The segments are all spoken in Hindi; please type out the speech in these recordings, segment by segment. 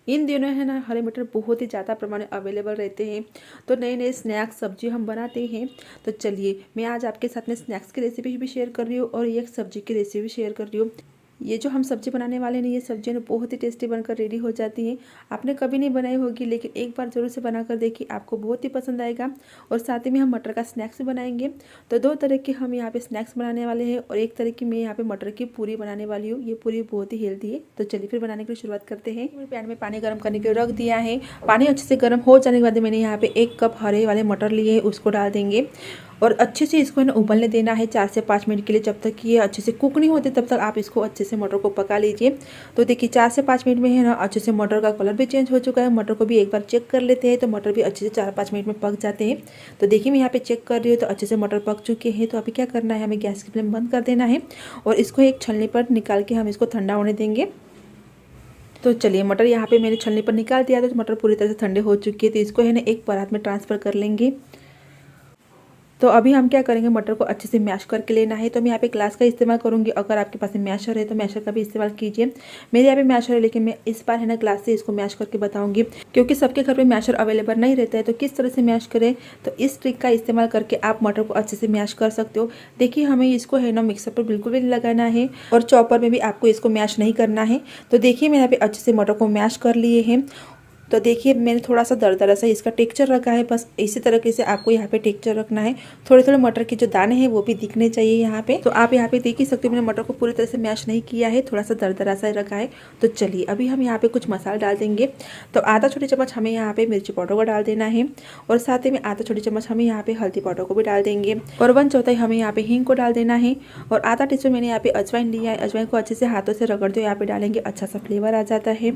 इन दिनों है ना हरे मटर बहुत ही ज़्यादा प्रमाण में अवेलेबल रहते हैं। तो नए नए स्नैक्स सब्जी हम बनाते हैं। तो चलिए मैं आज आपके साथ में स्नैक्स की रेसिपी भी शेयर कर रही हूँ और एक सब्जी की रेसिपी भी शेयर कर रही हूँ। ये जो हम सब्जी बनाने वाले हैं ये सब्जी ना बहुत ही टेस्टी बनकर रेडी हो जाती है। आपने कभी नहीं बनाई होगी लेकिन एक बार ज़रूर से बनाकर देखिए, आपको बहुत ही पसंद आएगा। और साथ ही में हम मटर का स्नैक्स भी बनाएंगे। तो दो तरह के हम यहाँ पे स्नैक्स बनाने वाले हैं और एक तरह की मैं यहाँ पे मटर की पूरी बनाने वाली हूँ। ये पूरी बहुत ही हेल्दी है। तो चलिए फिर बनाने की शुरुआत करते हैं। मैंने पैन में पानी गर्म करने के लिए रख दिया है। पानी अच्छे से गर्म हो जाने के बाद मैंने यहाँ पे 1 कप हरे वाले मटर लिए हैं, उसको डाल देंगे और अच्छे से इसको ना उबलने देना है 4 से 5 मिनट के लिए। जब तक ये अच्छे से कुक नहीं होते तब तक आप इसको अच्छे से मटर को पका लीजिए। तो देखिए 4 से 5 मिनट में है ना अच्छे से मटर का कलर भी चेंज हो चुका है। मटर को भी एक बार चेक कर लेते हैं। तो मटर भी अच्छे से 4-5 मिनट में पक जाते हैं। तो देखिए मैं यहाँ पे चेक कर रही हूँ तो अच्छे से मटर पक चुके हैं। तो अभी क्या करना है, हमें गैस की फ्लेम बंद कर देना है और इसको एक छलनी पर निकाल के हम इसको ठंडा होने देंगे। तो चलिए मटर यहाँ पे मैंने छलनी पर निकाल दिया था। तो मटर पूरी तरह से ठंडे हो चुके हैं। तो इसको है ना एक परात में ट्रांसफ़र कर लेंगे। तो अभी हम क्या करेंगे, मटर को अच्छे से मैश करके लेना है। तो मैं यहाँ पे ग्लास का इस्तेमाल करूँगी। अगर आपके पास मैशर है तो मैशर का भी इस्तेमाल कीजिए। मेरे यहाँ पे मैशर है लेकिन मैं इस बार है ना ग्लास से इसको मैश करके बताऊँगी, क्योंकि सबके घर में मैशर अवेलेबल नहीं रहता है। तो किस तरह से मैश करें, तो इस ट्रिक का इस्तेमाल करके आप मटर को अच्छे से मैश कर सकते हो। देखिए हमें इसको है ना मिक्सर पर बिल्कुल भी नहीं लगाना है और चॉपर में भी आपको इसको मैश नहीं करना है। तो देखिए मैं यहाँ पे अच्छे से मटर को मैश कर लिए हैं। तो देखिए मैंने थोड़ा सा दरदरा सा इसका टेक्सचर रखा है। बस इसी तरीके से आपको यहाँ पे टेक्सचर रखना है। थोड़े थोड़े मटर के जो दाने हैं वो भी दिखने चाहिए यहाँ पे। तो आप यहाँ पे देख ही सकते हो मैंने मटर को पूरी तरह से मैश नहीं किया है, थोड़ा सा दरदरा सा रखा है। तो चलिए अभी हम यहाँ पे कुछ मसाला डाल देंगे। तो आधा छोटी चम्मच हमें यहाँ पे मिर्ची पाउडर को डाल देना है और साथ ही में आधा छोटी चम्मच हमें यहाँ पे हल्दी पाउडर को भी डाल देंगे और 1/4 हमें यहाँ पे हींग को डाल देना है और आधा टीस्पून मैंने यहाँ पे अजवाइन लिया है। अजवाइन को अच्छे से हाथों से रगड़ दो, यहाँ पे डालेंगे अच्छा सा फ्लेवर आ जाता है।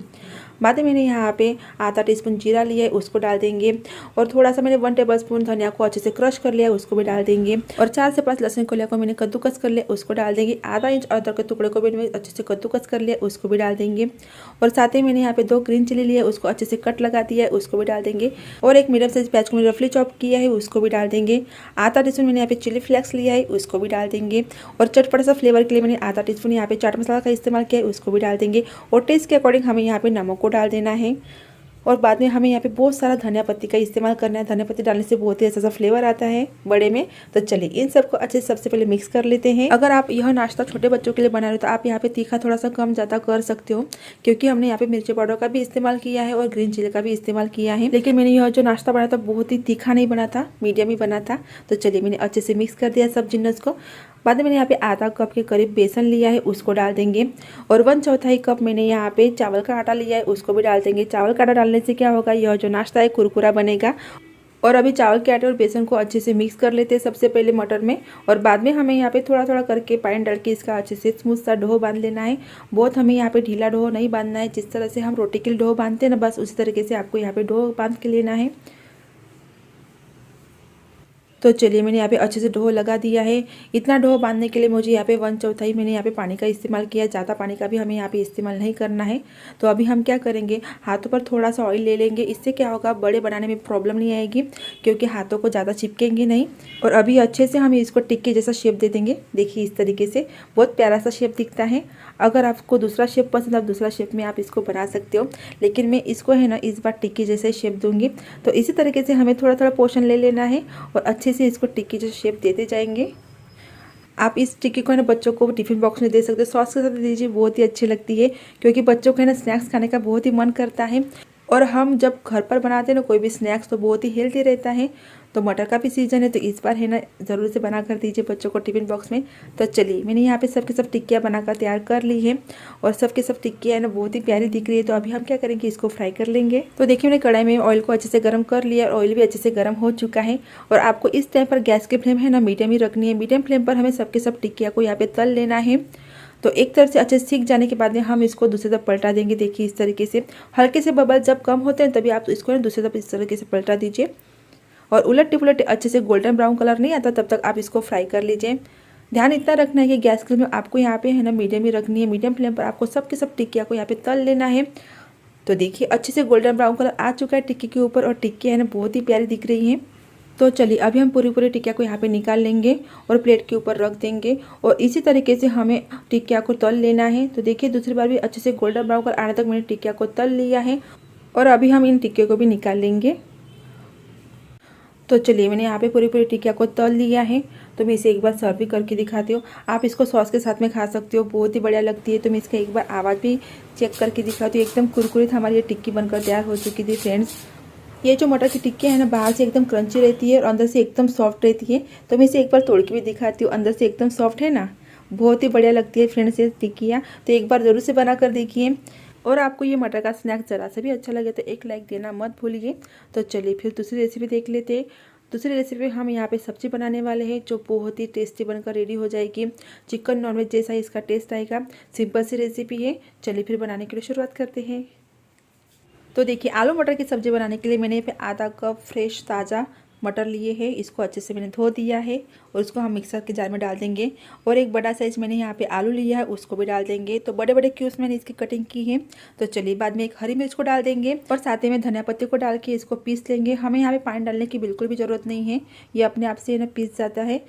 बाद में मैंने यहाँ पे आधा टीस्पून जीरा लिया है, उसको डाल देंगे और थोड़ा सा मैंने 1 टेबलस्पून धनिया को अच्छे से क्रश कर लिया है, उसको भी डाल देंगे और 4 से 5 लहसुन को को मैंने कद्दूकस कर लिया, उसको डाल देंगे। आधा इंच अदरक के टुकड़े को भी मैंने अच्छे से कद्दूकस कर लिया, उसको भी डाल देंगे और साथ ही मैंने यहाँ पे 2 ग्रीन चिली लिया है, उसको अच्छे से कट लगा दिया है, उसको भी डाल देंगे और एक मीडियम साइज प्याज को मैंने रफली चॉप किया है, उसको भी डाल देंगे। आधा टीस्पून मैंने यहाँ पे चिली फ्लेक्स लिया है, उसको भी डाल देंगे और चटपटा सा फ्लेवर के लिए मैंने आधा टीस्पून यहाँ पे चाट मसाला का इस्तेमाल किया है, उसको भी डाल देंगे और टेस्ट के अकॉर्डिंग हमें यहाँ पे नमक को डाल देना है। और बाद में हमें यहाँ पे बहुत सारा धनिया पत्ती का इस्तेमाल करना है। धनिया पत्ती डालने से बहुत ही अच्छा सा फ्लेवर आता है बड़े में। तो चलिए इन सबको अच्छे से सबसे पहले मिक्स कर लेते हैं। अगर आप यह नाश्ता छोटे बच्चों के लिए बना रहे हो तो आप यहाँ पे तीखा थोड़ा सा कम ज़्यादा कर सकते हो, क्योंकि हमने यहाँ पे मिर्ची पाउडर का भी इस्तेमाल किया है और ग्रीन चिली का भी इस्तेमाल किया है। लेकिन मैंने यह जो नाश्ता बनाया था बहुत ही तीखा नहीं बना था, मीडियम ही बना था। तो चलिए मैंने अच्छे से मिक्स कर दिया सब जिन्नस को। बाद में मैंने यहाँ पे आधा कप के करीब बेसन लिया है, उसको डाल देंगे और 1/4 कप मैंने यहाँ पे चावल का आटा लिया है, उसको भी डाल देंगे। चावल का आटा डालने से क्या होगा, यह जो नाश्ता है कुरकुरा बनेगा। और अभी चावल के आटे और बेसन को अच्छे से मिक्स कर लेते हैं सबसे पहले मटर में और बाद में हमें यहाँ पे थोड़ा थोड़ा करके पानी डाल के इसका अच्छे से स्मूथ सा डो बांध लेना है। बहुत हमें यहाँ पे ढीला डो नहीं बांधना है, जिस तरह से हम रोटी के लिए डो बांधते हैं ना, बस उसी तरीके से आपको यहाँ पे डो बांध के लेना है। तो चलिए मैंने यहाँ पे अच्छे से डो लगा दिया है। इतना डो बांधने के लिए मुझे यहाँ पे 1/4 मैंने यहाँ पे पानी का इस्तेमाल किया है, ज़्यादा पानी का भी हमें यहाँ पे इस्तेमाल नहीं करना है। तो अभी हम क्या करेंगे, हाथों पर थोड़ा सा ऑयल ले लेंगे। इससे क्या होगा, बड़े बनाने में प्रॉब्लम नहीं आएगी, क्योंकि हाथों को ज़्यादा चिपकेंगे नहीं। और अभी अच्छे से हम इसको टिक्के जैसा शेप दे देंगे। देखिए इस तरीके से बहुत प्यारा सा शेप दिखता है। अगर आपको दूसरा शेप पसंद है आप दूसरा शेप में आप इसको बना सकते हो, लेकिन मैं इसको है ना इस बार टिक्की जैसे शेप दूंगी। तो इसी तरीके से हमें थोड़ा थोड़ा पोर्शन ले लेना है और अच्छे से इसको टिक्की जैसे शेप देते जाएंगे। आप इस टिक्की को है ना बच्चों को टिफिन बॉक्स में दे सकते हो, सॉस के साथ दीजिए, बहुत ही अच्छी लगती है, क्योंकि बच्चों को है ना स्नैक्स खाने का बहुत ही मन करता है। और हम जब घर पर बनाते हैं ना कोई भी स्नैक्स तो बहुत ही हेल्दी रहता है। तो मटर का भी सीज़न है तो इस बार है ना ज़रूर से बना कर दीजिए बच्चों को टिफिन बॉक्स में। तो चलिए मैंने यहाँ पे सबके सब टिक्कियाँ बनाकर तैयार कर ली है और सबके सब टिक्कियाँ है ना बहुत ही प्यारी दिख रही है। तो अभी हम क्या करेंगे, इसको फ्राई कर लेंगे। तो देखिए मैंने कढ़ाई में ऑयल को अच्छे से गर्म कर लिया और ऑयल भी अच्छे से गर्म हो चुका है। और आपको इस टाइम पर गैस की फ्लेम है ना मीडियम ही रखनी है। मीडियम फ्लेम पर हमें सबके सब टिक्कियाँ को यहाँ पे तल लेना है। तो एक तरफ से अच्छे से सीख जाने के बाद में हम इसको दूसरी तरफ पलटा देंगे। देखिए इस तरीके से हल्के से बबल जब कम होते हैं तभी आप इसको दूसरी तरफ इस तरीके से पलटा दीजिए और उलट पुलट अच्छे से गोल्डन ब्राउन कलर नहीं आता तब तक आप इसको फ्राई कर लीजिए। ध्यान इतना रखना है कि गैस की फ्लेम आपको यहाँ पे है ना मीडियम ही रखनी है। मीडियम फ्लेम पर आपको सबके सब टिक्किया को यहाँ पे तल लेना है। तो देखिए अच्छे से गोल्डन ब्राउन कलर आ चुका है टिक्की के ऊपर और टिक्की है ना बहुत ही प्यारी दिख रही है। तो चलिए अभी हम पूरी पूरी टिक्किया को यहाँ पे निकाल लेंगे और प्लेट के ऊपर रख देंगे और इसी तरीके से हमें टिक्किया को तल लेना है। तो देखिए दूसरी बार भी अच्छे से गोल्डन ब्राउन कर आने तक मैंने टिक्किया को तल लिया है और अभी हम इन टिक्के को भी निकाल लेंगे। तो चलिए मैंने यहाँ पे पूरी पूरी टिक्किया को तल लिया है। तो मैं इसे एक बार सर्व भी करके दिखाती हूँ। आप इसको सॉस के साथ में खा सकते हो, बहुत ही बढ़िया लगती है। तो मैं इसका एक बार आवाज़ भी चेक करके दिखाती हूँ। एकदम कुरकुरीत हमारी ये टिक्की बनकर तैयार हो चुकी थी फ्रेंड्स। ये जो मटर की टिक्की है ना, बाहर से एकदम क्रंची रहती है और अंदर से एकदम सॉफ्ट रहती है। तो मैं इसे एक बार तोड़ के भी दिखाती हूँ। अंदर से एकदम सॉफ्ट है ना, बहुत ही बढ़िया लगती है फ्रेंड्स ये टिक्कियाँ। तो एक बार ज़रूर से बना कर देखिए। और आपको ये मटर का स्नैक्स ज़रा सा भी अच्छा लगे तो एक लाइक देना मत भूलिए। तो चलिए फिर दूसरी रेसिपी देख लेते हैं। दूसरी रेसिपी हम यहाँ पे सब्जी बनाने वाले हैं जो बहुत ही टेस्टी बनकर रेडी हो जाएगी। चिकन नॉनवेज जैसा ही इसका टेस्ट आएगा। सिंपल सी रेसिपी है। चलिए फिर बनाने के लिए शुरुआत करते हैं। तो देखिए आलू मटर की सब्ज़ी बनाने के लिए मैंने यहाँ पे आधा कप फ्रेश ताज़ा मटर लिए हैं। इसको अच्छे से मैंने धो दिया है और इसको हम मिक्सर के जार में डाल देंगे। और एक बड़ा साइज़ मैंने यहाँ पे आलू लिया है, उसको भी डाल देंगे। तो बड़े बड़े क्यूब्स मैंने इसकी कटिंग की है। तो चलिए बाद में एक हरी मिर्च को डाल देंगे और साथ ही में धनिया पत्ती को डाल के इसको पीस लेंगे। हमें यहाँ पे पानी डालने की बिल्कुल भी ज़रूरत नहीं है, ये अपने आप से ना पीस जाता है।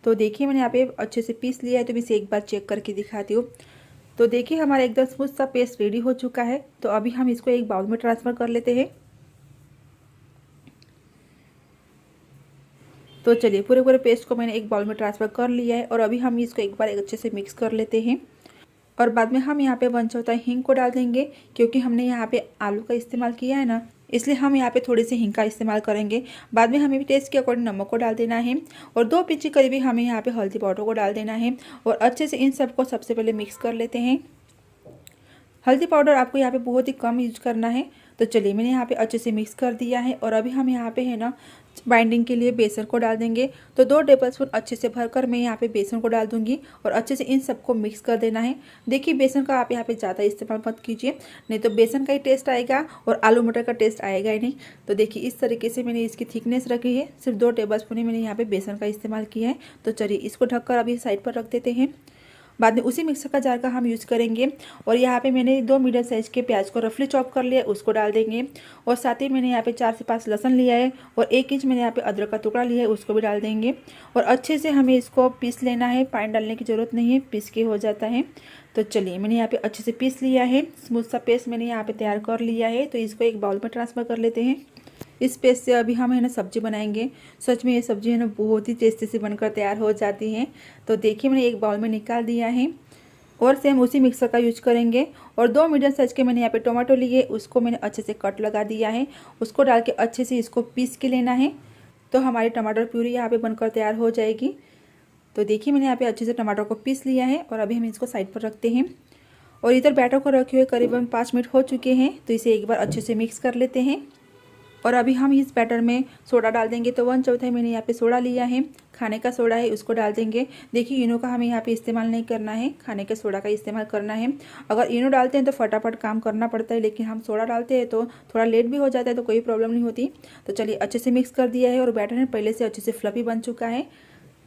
तो देखिए मैंने यहाँ पे अच्छे से पीस लिया है। तो मैं इसे एक बार चेक करके दिखाती हूँ। तो देखिए हमारा एकदम स्मूथ सा पेस्ट रेडी हो चुका है। तो अभी हम इसको एक बाउल में ट्रांसफ़र कर लेते हैं। तो चलिए पूरे पूरे पेस्ट को मैंने एक बाउल में ट्रांसफ़र कर लिया है और अभी हम इसको एक बार अच्छे से मिक्स कर लेते हैं। और बाद में हम यहाँ पे 1/4 हींग को डाल देंगे, क्योंकि हमने यहाँ पे आलू का इस्तेमाल किया है ना, इसलिए हम यहाँ पे थोड़ी सी हींग का इस्तेमाल करेंगे। बाद में हमें भी टेस्ट के अकॉर्डिंग नमक को डाल देना है और 2 पिंची करीबी हमें यहाँ पे हल्दी पाउडर को डाल देना है और अच्छे से इन सबको सबसे पहले मिक्स कर लेते हैं। हल्दी पाउडर आपको यहाँ पे बहुत ही कम यूज करना है। तो चलिए मैंने यहाँ पे अच्छे से मिक्स कर दिया है और अभी हम यहाँ पे है ना बाइंडिंग के लिए बेसन को डाल देंगे। तो 2 टेबलस्पून अच्छे से भरकर मैं यहाँ पे बेसन को डाल दूंगी और अच्छे से इन सबको मिक्स कर देना है। देखिए बेसन का आप यहाँ पे ज़्यादा इस्तेमाल मत कीजिए, नहीं तो बेसन का ही टेस्ट आएगा और आलू मटर का टेस्ट आएगा ही नहीं। तो देखिए इस तरीके से मैंने इसकी थिकनेस रखी है। सिर्फ 2 टेबलस्पून ही मैंने यहाँ पे बेसन का इस्तेमाल किया है। तो चलिए इसको ढककर अभी साइड पर रख देते हैं। बाद में उसी मिक्सर का जार का हम यूज़ करेंगे। और यहाँ पे मैंने 2 मीडियम साइज़ के प्याज को रफली चॉप कर लिया, उसको डाल देंगे। और साथ ही मैंने यहाँ पे 4 से 5 लहसुन लिया है और 1 इंच मैंने यहाँ पे अदरक का टुकड़ा लिया है, उसको भी डाल देंगे। और अच्छे से हमें इसको पीस लेना है, पानी डालने की ज़रूरत नहीं है, पीस के हो जाता है। तो चलिए मैंने यहाँ पे अच्छे से पीस लिया है, स्मूथ सा पेस्ट मैंने यहाँ पे तैयार कर लिया है। तो इसको एक बाउल में ट्रांसफ़र कर लेते हैं। इस पेस्ट से अभी हम है ना सब्जी बनाएंगे। सच में ये सब्जी है ना बहुत ही टेस्टी से बनकर तैयार हो जाती है। तो देखिए मैंने एक बाउल में निकाल दिया है और सेम उसी मिक्सर का यूज करेंगे। और 2 मीडियम साइज के मैंने यहाँ पे टोमेटो लिए, उसको मैंने अच्छे से कट लगा दिया है, उसको डाल के अच्छे से इसको पीस के लेना है। तो हमारी टमाटर प्यूरी यहाँ पे बनकर तैयार हो जाएगी। तो देखिए मैंने यहाँ पे अच्छे से टमाटर को पीस लिया है और अभी हम इसको साइड पर रखते हैं। और इधर बैटर को रखे हुए करीबन 5 मिनट हो चुके हैं। तो इसे एक बार अच्छे से मिक्स कर लेते हैं। और अभी हम इस बैटर में सोडा डाल देंगे। तो 1/4 मैंने यहाँ पे सोडा लिया है, खाने का सोडा है, उसको डाल देंगे। देखिए इनो का हमें यहाँ पे इस्तेमाल नहीं करना है, खाने के सोडा का इस्तेमाल करना है। अगर इनो डालते हैं तो फटाफट काम करना पड़ता है, लेकिन हम सोडा डालते हैं तो थोड़ा लेट भी हो जाता है, तो कोई प्रॉब्लम नहीं होती। तो चलिए अच्छे से मिक्स कर दिया है और बैटर है पहले से अच्छे से फ्लफी बन चुका है।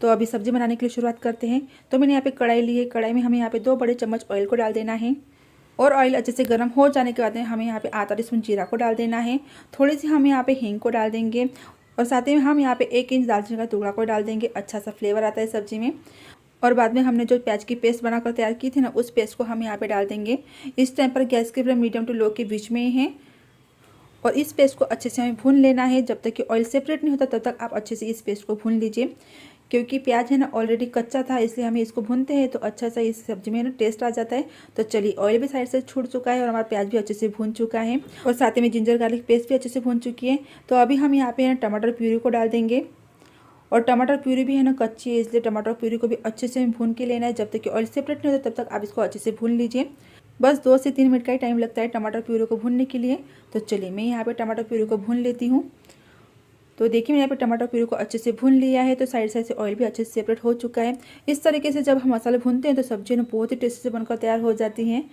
तो अभी सब्जी बनाने के लिए शुरुआत करते हैं। तो मैंने यहाँ पे कढ़ाई ली है, कढ़ाई में हमें यहाँ पे 2 बड़े चम्मच ऑयल को डाल देना है। और ऑयल अच्छे से गर्म हो जाने के बाद में हमें यहाँ पे आधा टीस्पून जीरा को डाल देना है। थोड़ी सी हम यहाँ पे हींग को डाल देंगे और साथ ही में हम यहाँ पे 1 इंच दालचीनी का टुकड़ा को डाल देंगे। अच्छा सा फ्लेवर आता है सब्जी में। और बाद में हमने जो प्याज की पेस्ट बनाकर तैयार की थी ना, उस पेस्ट को हम यहाँ पे डाल देंगे। इस टाइम पर गैस की फ्लेम मीडियम टू लो के बीच में ही है। और इस पेस्ट को अच्छे से हमें भून लेना है। जब तक कि ऑयल सेपरेट नहीं होता तब तक आप अच्छे से इस पेस्ट को भून लीजिए, क्योंकि प्याज है ना ऑलरेडी कच्चा था, इसलिए हमें इसको भूनते हैं तो अच्छा सा इस सब्जी में ना टेस्ट आ जाता है। तो चलिए ऑयल भी साइड से छूट चुका है और हमारा प्याज भी अच्छे से भून चुका है और साथ ही में जिंजर गार्लिक पेस्ट भी अच्छे से भून चुकी है। तो अभी हम यहाँ पे टमाटर प्यूरी को डाल देंगे। और टमाटर प्यूरी भी है ना कच्ची है, इसलिए टमाटर प्यूरी को भी अच्छे से भून के लेना है। जब तक कि ऑयल सेपरेट नहीं होता तब तक आप इसको अच्छे से भून लीजिए। बस 2 से 3 मिनट का ही टाइम लगता है टमाटर प्यूरी को भूनने के लिए। तो चलिए मैं यहाँ पे टमाटर प्यूरी को भून लेती हूँ। तो देखिए मैंने यहाँ पे टमाटर प्यूरी को अच्छे से भून लिया है। तो साइड साइड से ऑयल भी अच्छे से सेपरेट हो चुका है। इस तरीके से जब हम मसाले भूनते हैं तो सब्जी ना बहुत ही टेस्टी से बनकर तैयार हो जाती हैं।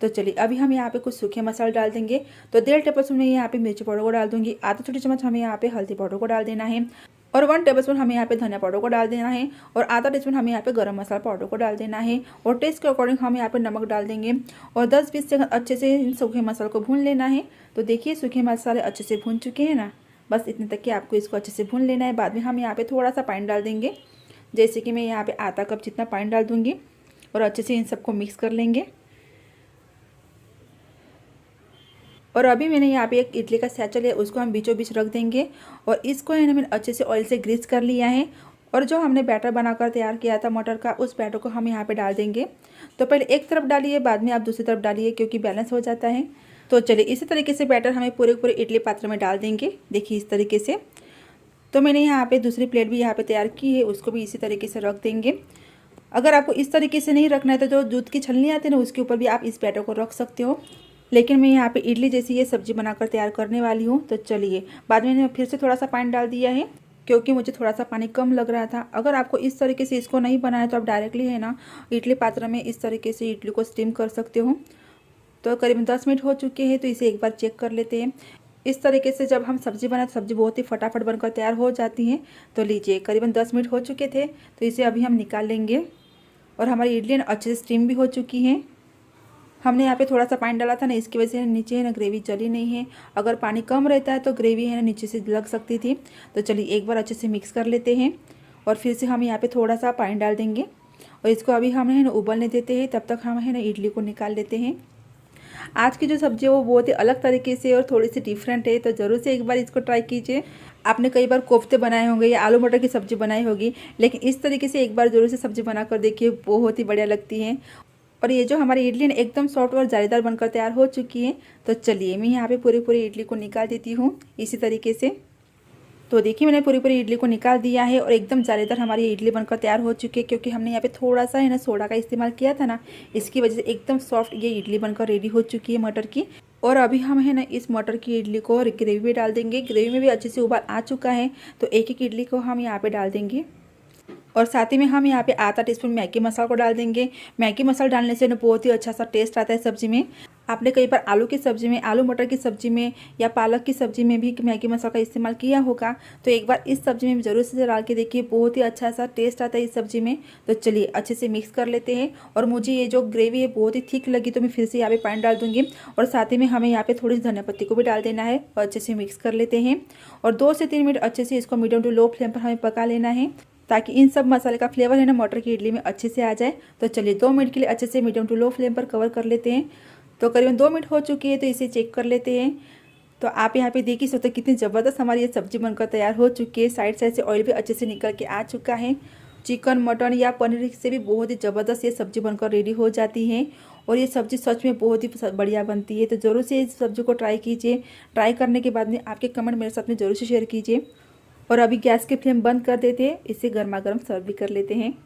तो चलिए अभी हम यहाँ पे कुछ सूखे मसाले डाल देंगे। तो 1.5 टेबलस्पून में यहाँ पे मिर्ची पाउडर को डाल दूंगी, आधा छोटी चम्मच हमें यहाँ पे हल्दी पाउडर को डाल देना है और 1 टेबलस्पून हमें यहाँ पे धनिया पाउडर को डाल देना है और आधा टीस्पून हमें यहाँ पे गरम मसाला पाउडर को डाल देना है और टेस्ट के अकॉर्डिंग हम यहाँ पे नमक डाल देंगे और 10-20 सेकंड अच्छे से इन सूखे मसालों को भून लेना है। तो देखिए सूखे मसाले अच्छे से भून चुके हैं ना, बस इतने तक कि आपको इसको अच्छे से भून लेना है। बाद में हम यहाँ पे थोड़ा सा पानी डाल देंगे, जैसे कि मैं यहाँ पे आधा कप जितना पानी डाल दूँगी और अच्छे से इन सबको मिक्स कर लेंगे। और अभी मैंने यहाँ पे एक इडली का सैचल है, उसको हम बीचों बीच रख देंगे और इसको है ना मैंने अच्छे से ऑयल से ग्रीस कर लिया है। और जो हमने बैटर बनाकर तैयार किया था मटर का, उस बैटर को हम यहाँ पे डाल देंगे। तो पहले एक तरफ डालिए, बाद में आप दूसरी तरफ डालिए, क्योंकि बैलेंस हो जाता है। तो चलिए इसी तरीके से बैटर हमें पूरे पूरे इडली पात्र में डाल देंगे। देखिए इस तरीके से। तो मैंने यहाँ पे दूसरी प्लेट भी यहाँ पे तैयार की है, उसको भी इसी तरीके से रख देंगे। अगर आपको इस तरीके से नहीं रखना है तो जो दूध की छलनी आती है ना, उसके ऊपर भी आप इस बैटर को रख सकते हो। लेकिन मैं यहाँ पे इडली जैसी ये सब्जी बनाकर तैयार करने वाली हूँ। तो चलिए, बाद में मैंने फिर से थोड़ा सा पानी डाल दिया है, क्योंकि मुझे थोड़ा सा पानी कम लग रहा था। अगर आपको इस तरीके से इसको नहीं बनाना है तो आप डायरेक्टली है ना इडली पात्र में इस तरीके से इडली को स्टीम कर सकते हो। तो करीबन 10 मिनट हो चुके हैं, तो इसे एक बार चेक कर लेते हैं। इस तरीके से जब हम सब्जी बनाए तो सब्जी बहुत ही फटाफट बनकर तैयार हो जाती है। तो लीजिए करीबन 10 मिनट हो चुके थे, तो इसे अभी हम निकाल लेंगे। और हमारी इडली अच्छे से स्टीम भी हो चुकी है। हमने यहाँ पे थोड़ा सा पानी डाला था ना, इसकी वजह से नीचे है ना ग्रेवी जली नहीं है। अगर पानी कम रहता है तो ग्रेवी है ना नीचे से लग सकती थी। तो चलिए एक बार अच्छे से मिक्स कर लेते हैं और फिर से हम यहाँ पे थोड़ा सा पानी डाल देंगे और इसको अभी हम है ना उबलने देते हैं। तब तक हम है ना इडली को निकाल लेते हैं। आज की जो सब्जी है वो बहुत ही अलग तरीके से और थोड़ी सी डिफरेंट है, तो ज़रूर से एक बार इसको ट्राई कीजिए। आपने कई बार कोफ्ते बनाए होंगे या आलू मटर की सब्ज़ी बनाई होगी, लेकिन इस तरीके से एक बार ज़रूर से सब्ज़ी बनाकर देखिए, बहुत ही बढ़िया लगती है। और ये जो हमारी इडली ना एकदम सॉफ्ट और जालीदार बनकर तैयार हो चुकी है। तो चलिए मैं यहाँ पे पूरी पूरी इडली को निकाल देती हूँ इसी तरीके से। तो देखिए मैंने पूरी पूरी इडली को निकाल दिया है और एकदम जालीदार हमारी इडली बनकर तैयार हो चुकी है, क्योंकि हमने यहाँ पे थोड़ा सा है ना सोडा का इस्तेमाल किया था ना, इसकी वजह से एकदम सॉफ्ट ये इडली बनकर रेडी हो चुकी है मटर की। और अभी हम है ना इस मटर की इडली को ग्रेवी में डाल देंगे। ग्रेवी में भी अच्छे से उबाल आ चुका है, तो एक एक इडली को हम यहाँ पे डाल देंगे। और साथ ही में हम यहाँ पे आधा टीस्पून मैगी मसाला को डाल देंगे। मैगी मसाला डालने से ना बहुत ही अच्छा सा टेस्ट आता है सब्जी में। आपने कई बार आलू की सब्जी में, आलू मटर की सब्जी में या पालक की सब्जी में भी मैगी मसाला का इस्तेमाल किया होगा, तो एक बार इस सब्जी में भी ज़रूर से डाल के देखिए, बहुत ही अच्छा सा टेस्ट आता है इस सब्जी में। तो चलिए अच्छे से मिक्स कर लेते हैं। और मुझे ये जो ग्रेवी है बहुत ही थिक लगी, तो मैं फिर से यहाँ पे पानी डाल दूँगी। और साथ ही में हमें यहाँ पे थोड़ी सी धनिया पत्ती को भी डाल देना है और अच्छे से मिक्स कर लेते हैं। और 2 से 3 मिनट अच्छे से इसको मीडियम टू लो फ्लेम पर हमें पका लेना है, ताकि इन सब मसाले का फ्लेवर है ना मटर की इडली में अच्छे से आ जाए। तो चलिए 2 मिनट के लिए अच्छे से मीडियम टू लो फ्लेम पर कवर कर लेते हैं। तो करीबन 2 मिनट हो चुकी है, तो इसे चेक कर लेते हैं। तो आप यहाँ पे देख ही सकते कितनी ज़बरदस्त हमारी ये सब्जी बनकर तैयार हो चुकी है। साइड साइड से ऑयल भी अच्छे से निकल के आ चुका है। चिकन, मटन या पनीर से भी बहुत ही ज़बरदस्त ये सब्जी बनकर रेडी हो जाती है। और ये सब्जी सच में बहुत ही बढ़िया बनती है। तो ज़रूर से इस सब्जी को ट्राई कीजिए। ट्राई करने के बाद में आपके कमेंट मेरे साथ में ज़रूर से शेयर कीजिए। और अभी गैस की फ्लेम बंद कर देते हैं, इसे गर्मा गर्म सर्व भी कर लेते हैं।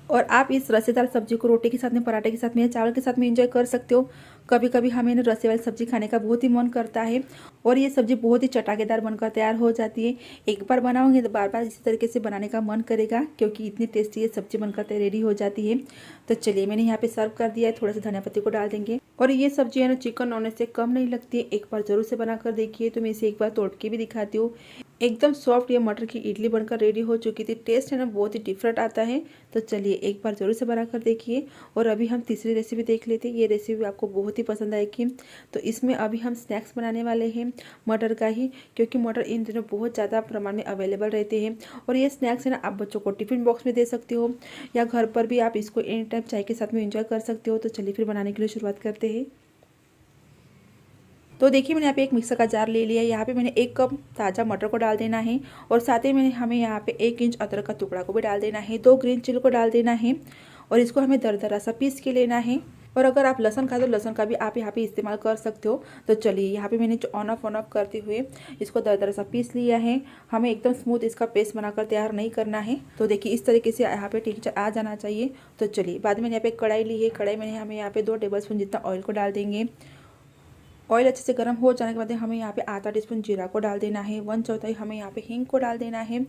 और आप इस रसेदार सब्जी को रोटी के साथ में, पराठे के साथ में या चावल के साथ में एंजॉय कर सकते हो। कभी कभी हमें ना रसे वाली सब्जी खाने का बहुत ही मन करता है और ये सब्जी बहुत ही चटाकेदार बनकर तैयार हो जाती है। एक बार बनाओगे तो बार बार इसी तरीके से बनाने का मन करेगा, क्योंकि इतनी टेस्टी ये सब्जी बनकर रेडी हो जाती है। तो चलिए मैंने यहाँ पे सर्व कर दिया है, थोड़ा सा धनिया पत्ती को डाल देंगे। और ये सब्जी है ना चिकन नॉन वेज से कम नहीं लगती है, एक बार ज़रूर से बनाकर देखिए। तो मैं इसे एक बार तोड़ के भी दिखाती हूँ। एकदम सॉफ्ट ये मटर की इडली बनकर रेडी हो चुकी थी। टेस्ट है ना बहुत ही डिफरेंट आता है। तो चलिए एक बार ज़रूर से बनाकर देखिए। और अभी हम तीसरी रेसिपी देख लेते हैं। ये रेसिपी आपको बहुत ही पसंद आएगी। तो इसमें अभी हम स्नैक्स बनाने वाले हैं मटर का ही, क्योंकि मटर इन दिनों बहुत ज़्यादा प्रमाण में अवेलेबल रहते हैं। और ये स्नैक्स है ना आप बच्चों को टिफ़िन बॉक्स में दे सकते हो या घर पर भी आप इसको एनी टाइम चाय के साथ में एंजॉय कर सकते हो। तो चलिए फिर बनाने के लिए शुरुआत करते हैं। तो देखिए मैंने यहाँ पे एक मिक्सर का जार ले लिया है। यहाँ पे मैंने 1 कप ताज़ा मटर को डाल देना है और साथ ही में हमें यहाँ पे 1 इंच अदरक का टुकड़ा को भी डाल देना है। 2 ग्रीन चिली को डाल देना है और इसको हमें दरदरा सा पीस के लेना है। और अगर आप लहसुन खाते हो लहसुन का भी आप यहाँ पे इस्तेमाल कर सकते हो। तो चलिए यहाँ पे मैंने ऑन ऑफ करते हुए इसको दरदरा सा पीस लिया है। हमें एकदम स्मूथ इसका पेस्ट बनाकर तैयार नहीं करना है। तो देखिए इस तरीके से यहाँ पे टेक्सचर आ जाना चाहिए। तो चलिए बाद में यहाँ पे कढ़ाई ली है। कढ़ाई में हमें यहाँ पे 2 टेबलस्पून जितना ऑयल को डाल देंगे। ऑयल अच्छे से गर्म हो जाने के बाद हमें यहाँ पे आधा टीस्पून जीरा को डाल देना है। 1/4 हमें यहाँ पे हींग को डाल देना है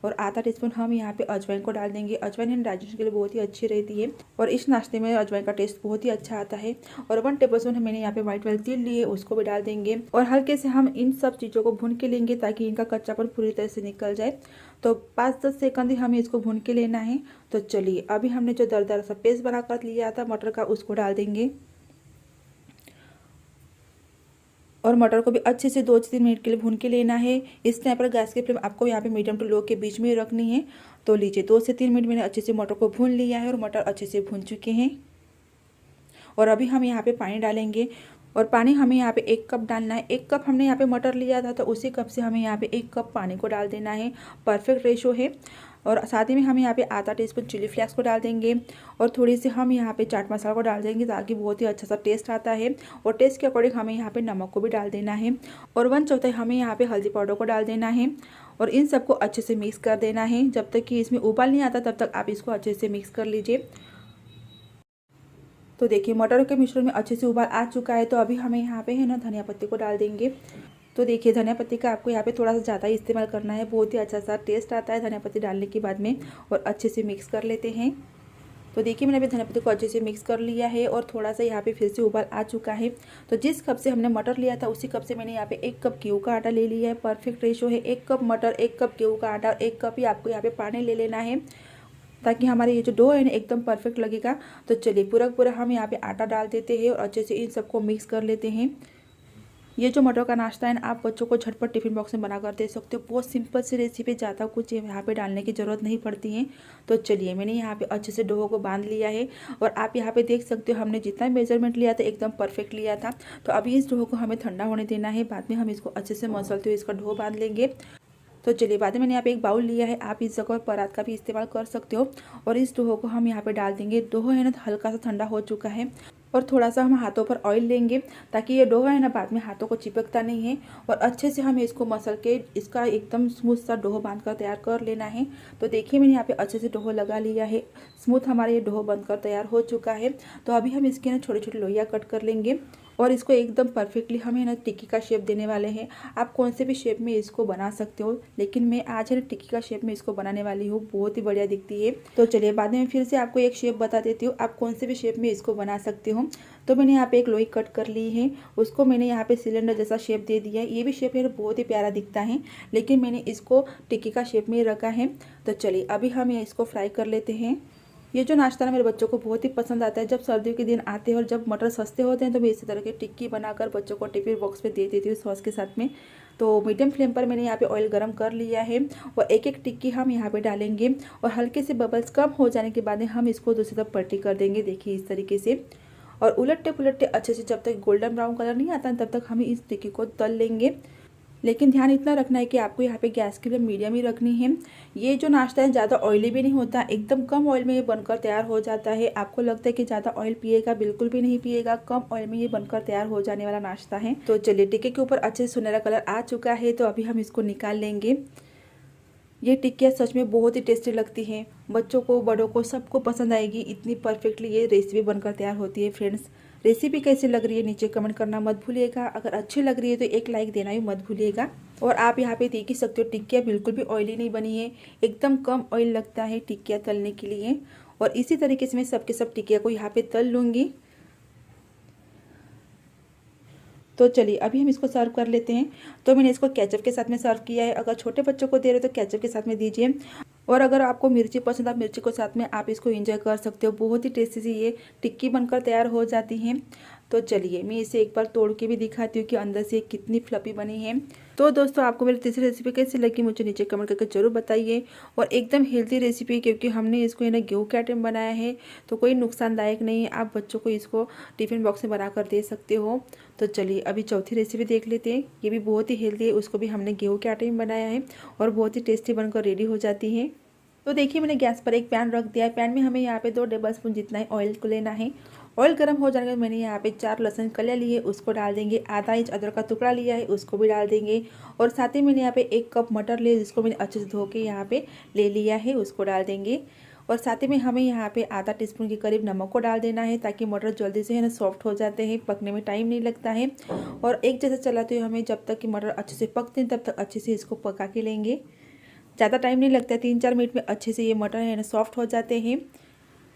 और आधा टीस्पून हम यहाँ पे अजवाइन को डाल देंगे। अजवाइन डाइजेशन के लिए बहुत ही अच्छी रहती है और इस नाश्ते में अजवाइन का टेस्ट बहुत ही अच्छा आता है। और 1 टेबलस्पून मैंने यहाँ पे व्हाइट वाले तिल लिए, उसको भी डाल देंगे और हल्के से हम इन सब चीज़ों को भून के लेंगे ताकि इनका कच्चापन पूरी तरह से निकल जाए। तो 5-10 सेकंड ही हमें इसको भून के लेना है। तो चलिए अभी हमने जो दरदरा सा पेस्ट बना कर लिया था मटर का, उसको डाल देंगे। और हल्के से हम इन सब चीज़ों को भून के लेंगे ताकि इनका कच्चापन पूरी तरह से निकल जाए। तो 5-10 सेकंड ही हमें इसको भून के लेना है। तो चलिए अभी हमने जो दरदरा सा पेस्ट बना कर लिया था मटर का, उसको डाल देंगे। और मटर को भी अच्छे से 2 से 3 मिनट के लिए भून के लेना है। इस टाइम पर गैस की फ्लेम आपको यहाँ पे मीडियम टू लो के बीच में रखनी है। तो लीजिए 2 से 3 मिनट मैंने अच्छे से मटर को भून लिया है और मटर अच्छे से भून चुके हैं। और अभी हम यहाँ पे पानी डालेंगे और पानी हमें यहाँ पे 1 कप डालना है। 1 कप हमने यहाँ पे मटर लिया था तो उसी कप से हमें यहाँ पे 1 कप पानी को डाल देना है। परफेक्ट रेशो है। और साथ ही में हम यहाँ पे आधा टीस्पून चिली फ्लेक्स को डाल देंगे और थोड़ी सी हम यहाँ पे चाट मसाला को डाल देंगे ताकि बहुत ही अच्छा सा टेस्ट आता है। और टेस्ट के अकॉर्डिंग हमें यहाँ पे नमक को भी डाल देना है और 1/4 हमें यहाँ पे हल्दी पाउडर को डाल देना है। और इन सबको अच्छे से मिक्स कर देना है। जब तक कि इसमें उबाल नहीं आता तब तक आप इसको अच्छे से मिक्स कर लीजिए। तो देखिए मटर के मिश्रण में अच्छे से उबाल आ चुका है। तो अभी हमें यहाँ पे है ना धनिया पत्ती को डाल देंगे। तो देखिए धनिया पत्ती का आपको यहाँ पे थोड़ा सा ज़्यादा इस्तेमाल करना है, बहुत ही अच्छा सा टेस्ट आता है धनिया पत्ती डालने के बाद में। और अच्छे से मिक्स कर लेते हैं। तो देखिए मैंने अभी धनिया पत्ती को अच्छे से मिक्स कर लिया है और थोड़ा सा यहाँ पे फिर से उबाल आ चुका है। तो जिस कप से हमने मटर लिया था उसी कप से मैंने यहाँ पे 1 कप गेहूँ का आटा ले लिया है। परफेक्ट रेशो है। 1 कप मटर, 1 कप गेहूँ का आटा और 1 कप ही आपको यहाँ पे पानी ले लेना है ताकि हमारे ये जो डो है ना एकदम परफेक्ट लगेगा। तो चलिए पूरा हम यहाँ पे आटा डाल देते हैं और अच्छे से इन सबको मिक्स कर लेते हैं। ये जो मटर का नाश्ता है ना आप बच्चों को झटपट टिफिन बॉक्स में बना कर दे सकते हो। बहुत सिंपल सी रेसिपी, ज़्यादा कुछ यहाँ पे डालने की ज़रूरत नहीं पड़ती है। तो चलिए मैंने यहाँ पे अच्छे से डो को बांध लिया है और आप यहाँ पे देख सकते हो हमने जितना मेजरमेंट लिया था एकदम परफेक्ट लिया था। तो अभी इस डो को हमें ठंडा होने देना है, बाद में हम इसको अच्छे से मसलते हुए इसका डो बांध लेंगे। तो चलिए बाद में मैंने यहाँ पे एक बाउल लिया है, आप इस जगह परात का भी इस्तेमाल कर सकते हो। और इस डोहो को हम यहाँ पे डाल देंगे। डोहो है ना हल्का सा ठंडा हो चुका है और थोड़ा सा हम हाथों पर ऑयल लेंगे ताकि ये डोहा है ना बाद में हाथों को चिपकता नहीं है। और अच्छे से हमें इसको मसल के इसका एकदम स्मूथ सा डोहो बांध कर तैयार कर लेना है। तो देखिए मैंने यहाँ पे अच्छे से डोहो लगा लिया है, स्मूथ हमारा ये डोहो बनकर तैयार हो चुका है। तो अभी हम इसके ना छोटे छोटे लोइयाँ कट कर लेंगे और इसको एकदम परफेक्टली हमें ना टिक्की का शेप देने वाले हैं। आप कौन से भी शेप में इसको बना सकते हो, लेकिन मैं आज है ना टिक्की का शेप में इसको बनाने वाली हूँ, बहुत ही बढ़िया दिखती है। तो चलिए बाद में फिर से आपको एक शेप बता देती हूँ, आप कौन से भी शेप में इसको बना सकते हो। तो मैंने यहाँ पे एक लोई कट कर ली है, उसको मैंने यहाँ पे सिलेंडर जैसा शेप दे दिया है। ये भी शेप है बहुत ही प्यारा दिखता है, लेकिन मैंने इसको टिक्की का शेप में रखा है। तो चलिए अभी हम इसको फ्राई कर लेते हैं। ये जो नाश्ता ना मेरे बच्चों को बहुत ही पसंद आता है। जब सर्दियों के दिन आते हैं और जब मटर सस्ते होते हैं तो मैं इसी तरह की टिक्की बनाकर बच्चों को टिफिन बॉक्स में दे देती हूँ सॉस के साथ में। तो मीडियम फ्लेम पर मैंने यहाँ पे ऑयल गरम कर लिया है और एक एक टिक्की हम यहाँ पे डालेंगे और हल्के से बबल्स कम हो जाने के बाद हम इसको दूसरी तरफ पलटी कर देंगे। देखिए इस तरीके से और उलटते पुलटते अच्छे से जब तक गोल्डन ब्राउन कलर नहीं आता तब तक हम इस टिक्की को तल लेंगे। लेकिन ध्यान इतना रखना है कि आपको यहाँ पे गैस की फ्लेम मीडियम ही रखनी है। ये जो नाश्ता है ज़्यादा ऑयली भी नहीं होता, एकदम कम ऑयल में ये बनकर तैयार हो जाता है। आपको लगता है कि ज़्यादा ऑयल पिएगा, बिल्कुल भी नहीं पिएगा, कम ऑयल में ये बनकर तैयार हो जाने वाला नाश्ता है। तो चलिए टिक्के के ऊपर अच्छे से सुनहरा कलर आ चुका है, तो अभी हम इसको निकाल लेंगे। ये टिक्कियाँ सच में बहुत ही टेस्टी लगती हैं, बच्चों को बड़ों को सबको पसंद आएगी। इतनी परफेक्टली ये रेसिपी बनकर तैयार होती है। फ्रेंड्स रेसिपी कैसी लग रही है नीचे कमेंट करना मत भूलिएगा। अगर अच्छी लग रही है तो एक लाइक देना भी मत भूलिएगा। और आप यहाँ पे देख ही सकते हो टिक्कियाँ बिल्कुल भी ऑयली नहीं बनी है, एकदम कम ऑयल लगता है टिक्कियाँ तलने के लिए। और इसी तरीके से मैं सबके सब टिक्कियाँ को यहाँ पे तल लूँगी। तो चलिए अभी हम इसको सर्व कर लेते हैं। तो मैंने इसको केचप के साथ में सर्व किया है। अगर छोटे बच्चों को दे रहे हो तो केचप के साथ में दीजिए, और अगर आपको मिर्ची पसंद है आप मिर्ची के साथ में आप इसको एंजॉय कर सकते हो। बहुत ही टेस्टी सी ये टिक्की बनकर तैयार हो जाती है। तो चलिए मैं इसे एक बार तोड़ के भी दिखाती हूँ कि अंदर से कितनी फ्लफी बनी है। तो दोस्तों आपको मेरी तीसरी रेसिपी कैसी लगी मुझे नीचे कमेंट करके जरूर बताइए। और एकदम हेल्दी रेसिपी, क्योंकि हमने इसको है ना गेहूँ के आटे में बनाया है, तो कोई नुकसानदायक नहीं है। आप बच्चों को इसको टिफ़िन बॉक्स में बना कर दे सकते हो। तो चलिए अभी चौथी रेसिपी देख लेते हैं। ये भी बहुत ही हेल्दी है, उसको भी हमने गेहूँ के आटे में बनाया है और बहुत ही टेस्टी बनकर रेडी हो जाती है। तो देखिए मैंने गैस पर एक पैन रख दिया है। पैन में हमें यहाँ पे 2 टेबल स्पून जितना ही ऑयल को लेना है। ऑयल गर्म हो जाने के बाद मैंने यहाँ पे 4 लहसुन कलियाँ ली है, उसको डाल देंगे। आधा इंच अदरक का टुकड़ा लिया है, उसको भी डाल देंगे। और साथ ही मैंने यहाँ पे 1 कप मटर लिया, जिसको मैंने अच्छे से धो के यहाँ पे ले लिया है, उसको डाल देंगे। और साथ ही में हमें यहाँ पे आधा टीस्पून के करीब नमक को डाल देना है, ताकि मटर जल्दी से है ना सॉफ्ट हो जाते हैं, पकने में टाइम नहीं लगता है। और एक जैसे चलाते हुए हमें जब तक कि मटर अच्छे से पकते हैं तब तक अच्छे से इसको पका के लेंगे। ज़्यादा टाइम नहीं लगता है, 3-4 मिनट में अच्छे से ये मटर है ना सॉफ्ट हो जाते हैं।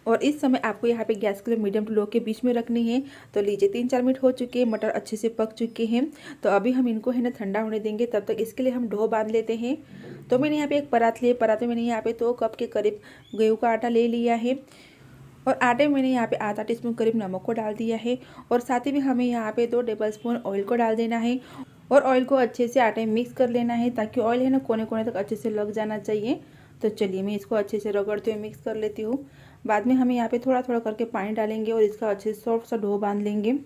और इस समय आपको यहाँ पे गैस के मीडियम टू लो के बीच में रखनी है। तो लीजिए 3-4 मिनट हो चुके हैं, मटर अच्छे से पक चुके हैं। तो अभी हम इनको है ना ठंडा होने देंगे, तब तक इसके लिए हम डो बांध लेते हैं। तो मैंने यहाँ पे एक परात ली है, परात में मैंने यहाँ पे 2 कप के करीब गेहूँ का आटा ले लिया है। और आटे में मैंने यहाँ पे आधा टीस्पून करीब नमक को डाल दिया है और साथ ही में हमें यहाँ पे 2 टेबलस्पून ऑयल को डाल देना है और ऑयल को अच्छे से आटे में मिक्स कर लेना है ताकि ऑयल है ना कोने कोने तक अच्छे से लग जाना चाहिए। तो चलिए मैं इसको अच्छे से रगड़ते हुए मिक्स कर लेती हूँ। बाद में हमें यहाँ पे थोड़ा थोड़ा करके पानी डालेंगे और इसका अच्छे से सॉफ्ट सा डो बांध लेंगे।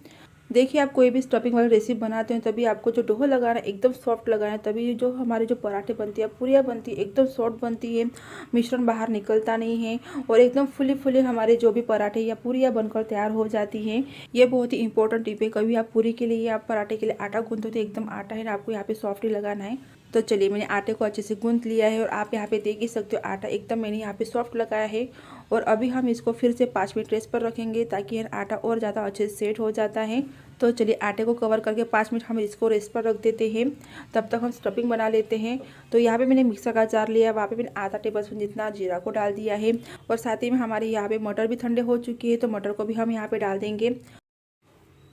देखिए आप कोई भी स्टफिंग वाली रेसिपी बनाते हैं तभी आपको जो डो लगाना है एकदम सॉफ्ट लगाना है, तभी जो हमारे जो पराठे बनती है पूरियाँ बनती है एकदम सॉफ्ट बनती है, मिश्रण बाहर निकलता नहीं है और एकदम फुले फुले हमारे जो भी पराठे या पूरियाँ बनकर तैयार हो जाती हैं। ये बहुत ही इंपॉर्टेंट टिप है। कभी आप पूरी के लिए या पराठे के लिए आटा गूंथो तो एकदम आटा है ना आपको यहाँ पे सॉफ्ट ही लगाना है। तो चलिए मैंने आटे को अच्छे से गूंथ लिया है और आप यहाँ पे देख ही सकते हो आटा एकदम मैंने यहाँ पे सॉफ्ट लगाया है। और अभी हम इसको फिर से 5 मिनट रेस्ट पर रखेंगे ताकि आटा और ज़्यादा अच्छे से सेट हो जाता है। तो चलिए आटे को कवर करके 5 मिनट हम इसको रेस्ट पर रख देते हैं। तब तक हम स्टफिंग बना लेते हैं। तो यहाँ पे मैंने मिक्सर का जार लिया, वहाँ पे मैंने आधा टेबलस्पून जितना जीरा को डाल दिया है और साथ ही में हमारे यहाँ पे मटर भी ठंडे हो चुके हैं तो मटर को भी हम यहाँ पे डाल देंगे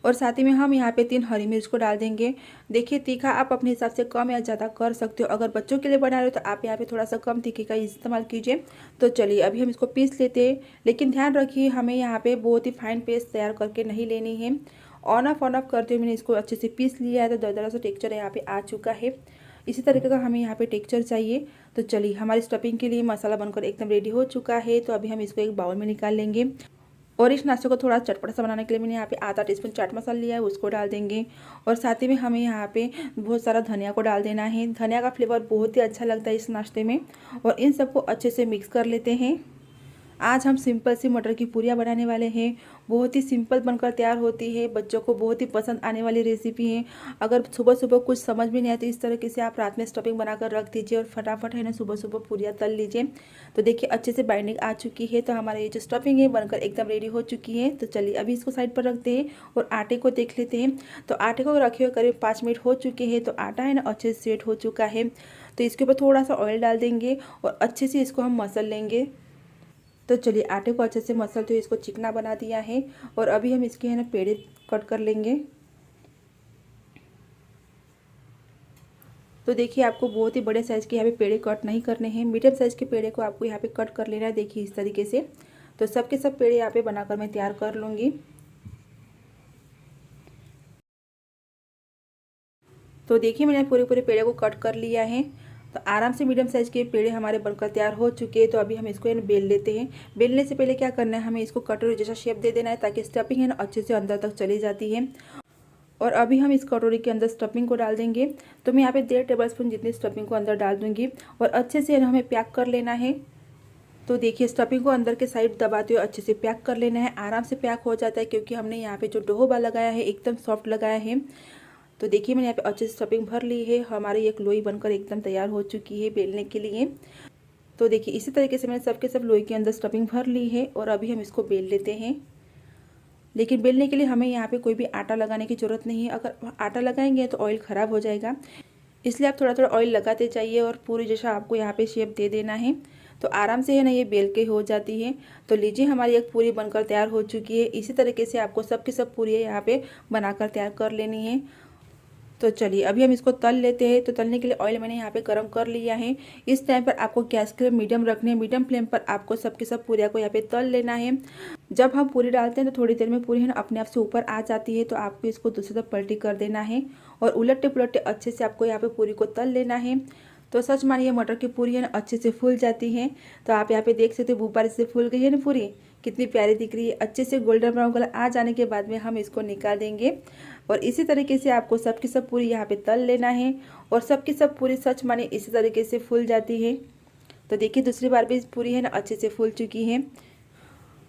और साथ ही में हम यहाँ पे 3 हरी मिर्च को डाल देंगे। देखिए तीखा आप अपने हिसाब से कम या ज़्यादा कर सकते हो। अगर बच्चों के लिए बना रहे हो तो आप यहाँ पे थोड़ा सा कम तीखे का इस्तेमाल कीजिए। तो चलिए अभी हम इसको पीस लेते हैं, लेकिन ध्यान रखिए हमें यहाँ पे बहुत ही फाइन पेस्ट तैयार करके नहीं लेनी है। ऑन ऑफ करते हुए मैंने इसको अच्छे से पीस लिया है तो दरदरा सा टेक्चर यहाँ पे आ चुका है। इसी तरीके का हमें यहाँ पे टेक्चर चाहिए। तो चलिए हमारी स्टफिंग के लिए मसाला बनकर एकदम रेडी हो चुका है। तो अभी हम इसको एक बाउल में निकाल लेंगे और इस नाश्ते को थोड़ा चटपटा सा बनाने के लिए मैंने यहाँ पे आधा टीस्पून चाट मसाला लिया है, उसको डाल देंगे और साथ ही में हमें यहाँ पे बहुत सारा धनिया को डाल देना है। धनिया का फ्लेवर बहुत ही अच्छा लगता है इस नाश्ते में। और इन सबको अच्छे से मिक्स कर लेते हैं। आज हम सिंपल सी मटर की पूरियाँ बनाने वाले हैं। बहुत ही सिंपल बनकर तैयार होती है, बच्चों को बहुत ही पसंद आने वाली रेसिपी है। अगर सुबह सुबह कुछ समझ में नहीं आती इस तरीके से आप रात में स्टफिंग बनाकर रख दीजिए और फटाफट है ना सुबह सुबह पूरियाँ तल लीजिए। तो देखिए अच्छे से बाइंडिंग आ चुकी है। तो हमारी ये जो स्टफिंग है बनकर एकदम रेडी हो चुकी है। तो चलिए अभी इसको साइड पर रखते हैं और आटे को देख लेते हैं। तो आटे को रखे हुए करीब 5 मिनट हो चुके हैं। तो आटा है ना अच्छे से सेट हो चुका है। तो इसके ऊपर थोड़ा सा ऑयल डाल देंगे और अच्छे से इसको हम मसल लेंगे। तो चलिए आटे को अच्छे से मसलते हुए इसको चिकना बना दिया है और अभी हम इसके है ना पेड़े कट कर लेंगे। तो देखिए आपको बहुत ही बड़े साइज़ के यहाँ पे पेड़े कट नहीं करने हैं, मीडियम साइज़ के पेड़े को आपको यहाँ पे कट कर लेना है। देखिए इस तरीके से। तो सबके सब पेड़े यहाँ पे बनाकर मैं तैयार कर लूँगी। तो देखिए मैंने पूरे पूरे पेड़े को कट कर लिया है। तो आराम से मीडियम साइज़ के पेड़े हमारे बनकर तैयार हो चुके हैं। तो अभी हम इसको बेल लेते हैं। बेलने से पहले क्या करना है, हमें इसको कटोरी जैसा शेप दे देना है ताकि स्टफिंग है ना अच्छे से अंदर तक चली जाती है। और अभी हम इस कटोरी के अंदर स्टफिंग को डाल देंगे। तो मैं यहाँ पे 1.5 टेबलस्पून जितनी स्टफिंग को अंदर डाल दूंगी और अच्छे से हमें पैक कर लेना है। तो देखिए स्टफिंग को अंदर के साइड दबाते हुए अच्छे से पैक कर लेना है। आराम से पैक हो जाता है क्योंकि हमने यहाँ पे जो डोबा लगाया है एकदम सॉफ्ट लगाया है। तो देखिए मैंने यहाँ पे अच्छे से स्टफिंग भर ली है। हमारी एक लोई बनकर एकदम तैयार हो चुकी है बेलने के लिए। तो देखिए इसी तरीके से मैंने सबके सब लोई के अंदर स्टफिंग भर ली है और अभी हम इसको बेल लेते हैं। लेकिन बेलने के लिए हमें यहाँ पे कोई भी आटा लगाने की ज़रूरत नहीं है। अगर आटा लगाएंगे तो ऑयल ख़राब हो जाएगा, इसलिए आप थोड़ा थोड़ा ऑयल लगाते जाइए और पूरी जैसा आपको यहाँ पे शेप दे देना है। तो आराम से है ना ये बेल के हो जाती है। तो लीजिए हमारी एक पूरी बनकर तैयार हो चुकी है। इसी तरीके से आपको सबकी सब पूरी यहाँ पे बनाकर तैयार कर लेनी है। तो चलिए अभी हम इसको तल लेते हैं। तो तलने के लिए ऑयल मैंने यहाँ पे गरम कर लिया है। इस टाइम पर आपको गैस के मीडियम रखने है। मीडियम फ्लेम पर आपको सबके सब पूरियाँ को यहाँ पे तल लेना है। जब हम पूरी डालते हैं तो थोड़ी देर में पूरी है ना अपने आप से ऊपर आ जाती है। तो आपको इसको दूसरी तरफ पलटी कर देना है और उलटते पुलटते अच्छे से आपको यहाँ पे पूरी को तल लेना है। तो सच मानिए मटर की पूरी है ना अच्छे से फूल जाती है। तो आप यहाँ पे देख सकते हो ऊपर से फूल गई है ना पूरी, कितनी प्यारी दिख रही है। अच्छे से गोल्डन ब्राउन कलर आ जाने के बाद में हम इसको निकाल देंगे और इसी तरीके से आपको सबकी सब पूरी यहाँ पे तल लेना है और सबकी सब पूरी सच माने इसी तरीके से फूल जाती है। तो देखिए दूसरी बार भी पूरी है ना अच्छे से फूल चुकी है।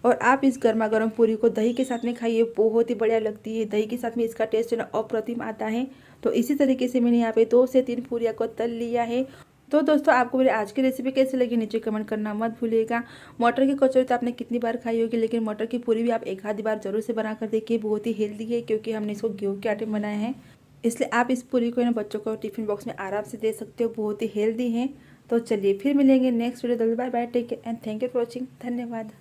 और आप इस गर्मा गर्म पूरी को दही के साथ में खाइए, बहुत ही बढ़िया लगती है। दही के साथ में इसका टेस्ट है ना अप्रतिम आता है। तो इसी तरीके से मैंने यहाँ पे 2 से 3 पूरियाँ को तल लिया है। तो दोस्तों आपको मेरी आज की रेसिपी कैसी लगी नीचे कमेंट करना मत भूलिएगा। मटर की कचौरी तो आपने कितनी बार खाई होगी, लेकिन मटर की पूरी भी आप एक आधी बार जरूर से बना कर देखिए। बहुत ही हेल्दी है क्योंकि हमने इसको गेहूँ के आटे में बनाया है, इसलिए आप इस पूरी को ना बच्चों को टिफिन बॉक्स में आराम से दे सकते हो। बहुत ही हेल्दी है। तो चलिए फिर मिलेंगे next video. Bye bye, take care and thank you for watching. धन्यवाद।